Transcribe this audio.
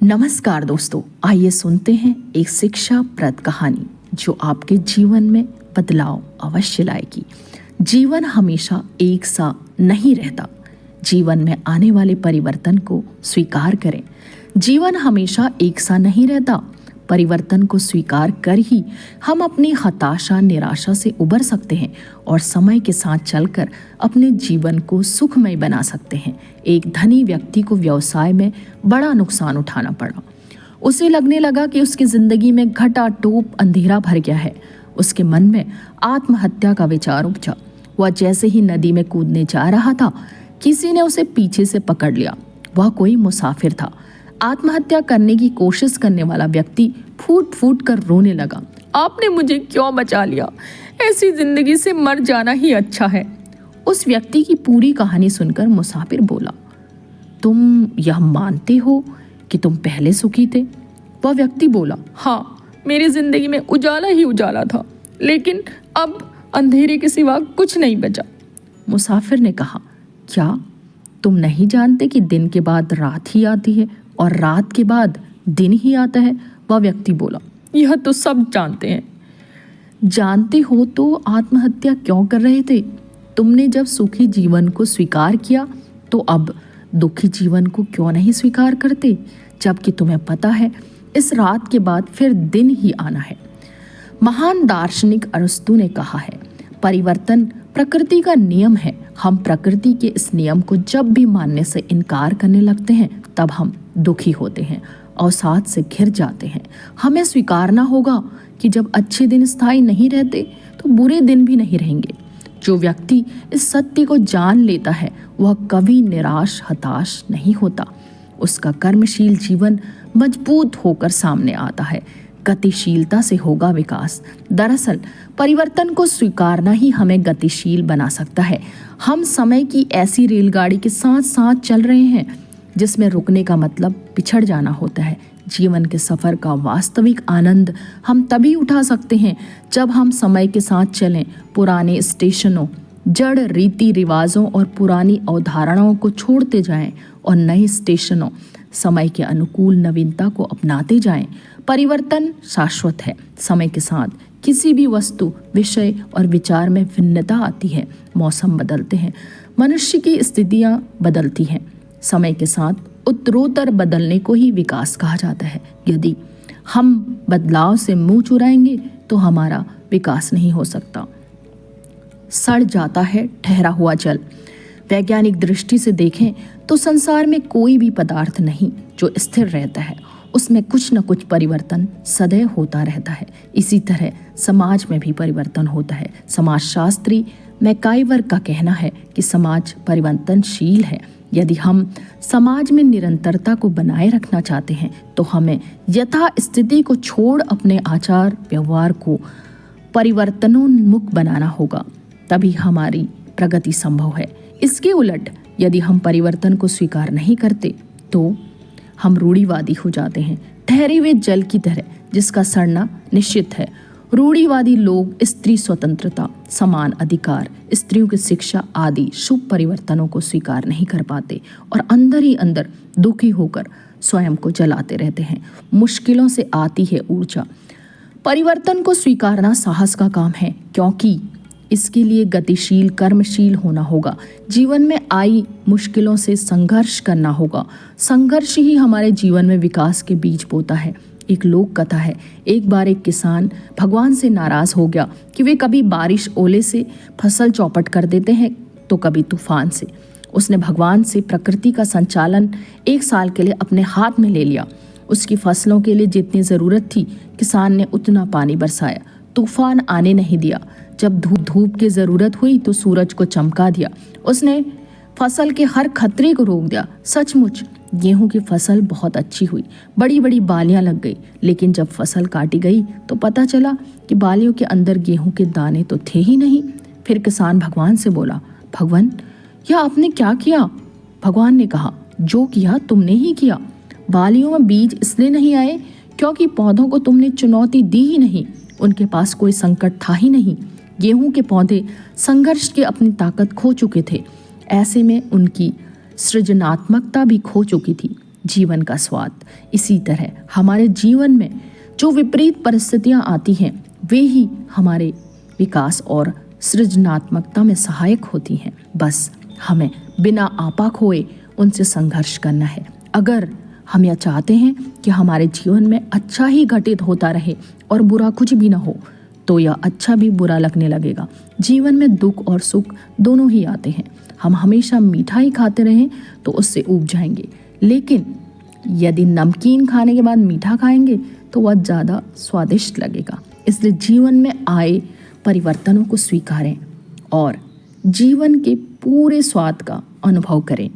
नमस्कार दोस्तों, आइए सुनते हैं एक शिक्षाप्रद कहानी जो आपके जीवन में बदलाव अवश्य लाएगी। जीवन हमेशा एक सा नहीं रहता। जीवन में आने वाले परिवर्तन को स्वीकार करें। जीवन हमेशा एक सा नहीं रहता। परिवर्तन को स्वीकार कर ही हम अपनी हताशा निराशा से उबर सकते हैं और समय के साथ चलकर अपने जीवन को सुखमय बना सकते हैं। एक धनी व्यक्ति को व्यवसाय में बड़ा नुकसान उठाना पड़ा। उसे लगने लगा कि उसकी जिंदगी में घटाटोप अंधेरा भर गया है। उसके मन में आत्महत्या का विचार उपजा। वह जैसे ही नदी में कूदने जा रहा था, किसी ने उसे पीछे से पकड़ लिया। वह कोई मुसाफिर था। आत्महत्या करने की कोशिश करने वाला व्यक्ति फूट फूट कर रोने लगा। आपने मुझे क्यों बचा लिया? ऐसी जिंदगी से मर जाना ही अच्छा है। उस व्यक्ति की पूरी कहानी सुनकर मुसाफिर बोला, तुम यह मानते हो कि तुम पहले सुखी थे? वह व्यक्ति बोला, हाँ, मेरी जिंदगी में उजाला ही उजाला था, लेकिन अब अंधेरे के सिवा कुछ नहीं बचा। मुसाफिर ने कहा, क्या तुम नहीं जानते कि दिन के बाद रात ही आती है और रात के बाद दिन ही आता है? वह व्यक्ति बोला, यह तो सब जानते हैं। जानते हो तो आत्महत्या क्यों कर रहे थे? तुमने जब सुखी जीवन को स्वीकार किया तो अब दुखी जीवन को क्यों नहीं स्वीकार करते, जबकि तुम्हें पता है इस रात के बाद फिर दिन ही आना है। महान दार्शनिक अरस्तु ने कहा है, परिवर्तन प्रकृति का नियम है। हम प्रकृति के इस नियम को जब भी मानने से इनकार करने लगते हैं तब हम दुखी होते हैं, अवसाद से घिर जाते हैं। हमें स्वीकारना होगा कि जब अच्छे दिन स्थायी नहीं रहते तो बुरे दिन भी नहीं रहेंगे। जो व्यक्ति इस सत्य को जान लेता है वह कभी निराश हताश नहीं होता। उसका कर्मशील जीवन मजबूत होकर सामने आता है। गतिशीलता से होगा विकास। दरअसल परिवर्तन को स्वीकारना ही हमें गतिशील बना सकता है। हम समय की ऐसी रेलगाड़ी के साथ साथ चल रहे हैं जिसमें रुकने का मतलब पिछड़ जाना होता है। जीवन के सफ़र का वास्तविक आनंद हम तभी उठा सकते हैं जब हम समय के साथ चलें। पुराने स्टेशनों, जड़ रीति रिवाजों और पुरानी अवधारणाओं को छोड़ते जाएं और नए स्टेशनों, समय के अनुकूल नवीनता को अपनाते जाएं। परिवर्तन शाश्वत है। समय के साथ किसी भी वस्तु, विषय और विचार में भिन्नता आती है। मौसम बदलते हैं, मनुष्य की स्थितियाँ बदलती हैं। समय के साथ उत्तरोत्तर बदलने को ही विकास कहा जाता है। यदि हम बदलाव से मुंह चुराएंगे तो हमारा विकास नहीं हो सकता। सड़ जाता है ठहरा हुआ जल। वैज्ञानिक दृष्टि से देखें तो संसार में कोई भी पदार्थ नहीं जो स्थिर रहता है। उसमें कुछ न कुछ परिवर्तन सदैव होता रहता है। इसी तरह समाज में भी परिवर्तन होता है। समाजशास्त्री मैकाइवर का कहना है कि समाज परिवर्तनशील है। यदि हम समाज में निरंतरता को बनाए रखना चाहते हैं तो हमें यथा स्थिति को छोड़ अपने आचार व्यवहार को परिवर्तनोन्मुख बनाना होगा, तभी हमारी प्रगति संभव है। इसके उलट यदि हम परिवर्तन को स्वीकार नहीं करते तो हम रूढ़िवादी हो जाते हैं, ठहरे हुए जल की तरह जिसका सड़ना निश्चित है। रूढ़िवादी लोग स्त्री स्वतंत्रता, समान अधिकार, स्त्रियों की शिक्षा आदि शुभ परिवर्तनों को स्वीकार नहीं कर पाते और अंदर ही अंदर दुखी होकर स्वयं को जलाते रहते हैं। मुश्किलों से आती है ऊर्जा। परिवर्तन को स्वीकारना साहस का काम है, क्योंकि इसके लिए गतिशील कर्मशील होना होगा। जीवन में आई मुश्किलों से संघर्ष करना होगा। संघर्ष ही हमारे जीवन में विकास के बीज बोता है। एक लोक कथा है, एक बार एक किसान भगवान से नाराज हो गया कि वे कभी बारिश ओले से फसल चौपट कर देते हैं तो कभी तूफान से। उसने भगवान से प्रकृति का संचालन 1 साल के लिए अपने हाथ में ले लिया। उसकी फसलों के लिए जितनी ज़रूरत थी किसान ने उतना पानी बरसाया, तूफान आने नहीं दिया। जब धूप की ज़रूरत हुई तो सूरज को चमका दिया। उसने फसल के हर खतरे को रोक दिया। सचमुच गेहूं की फसल बहुत अच्छी हुई, बड़ी बड़ी बालियां लग गई। लेकिन जब फसल काटी गई तो पता चला कि बालियों के अंदर गेहूं के दाने तो थे ही नहीं। फिर किसान भगवान से बोला, भगवान, यह आपने क्या किया? भगवान ने कहा, जो किया तुमने ही किया। बालियों में बीज इसलिए नहीं आए क्योंकि पौधों को तुमने चुनौती दी ही नहीं। उनके पास कोई संकट था ही नहीं। गेहूं के पौधे संघर्ष की अपनी ताकत खो चुके थे। ऐसे में उनकी सृजनात्मकता भी खो चुकी थी। जीवन का स्वाद। इसी तरह हमारे जीवन में जो विपरीत परिस्थितियां आती हैं वे ही हमारे विकास और सृजनात्मकता में सहायक होती हैं। बस हमें बिना आपा खोए उनसे संघर्ष करना है। अगर हम यह चाहते हैं कि हमारे जीवन में अच्छा ही घटित होता रहे और बुरा कुछ भी ना हो, तो यह अच्छा भी बुरा लगने लगेगा। जीवन में दुख और सुख दोनों ही आते हैं। हम हमेशा मीठा ही खाते रहें तो उससे ऊब जाएंगे, लेकिन यदि नमकीन खाने के बाद मीठा खाएंगे तो वह ज़्यादा स्वादिष्ट लगेगा। इसलिए जीवन में आए परिवर्तनों को स्वीकारें और जीवन के पूरे स्वाद का अनुभव करें।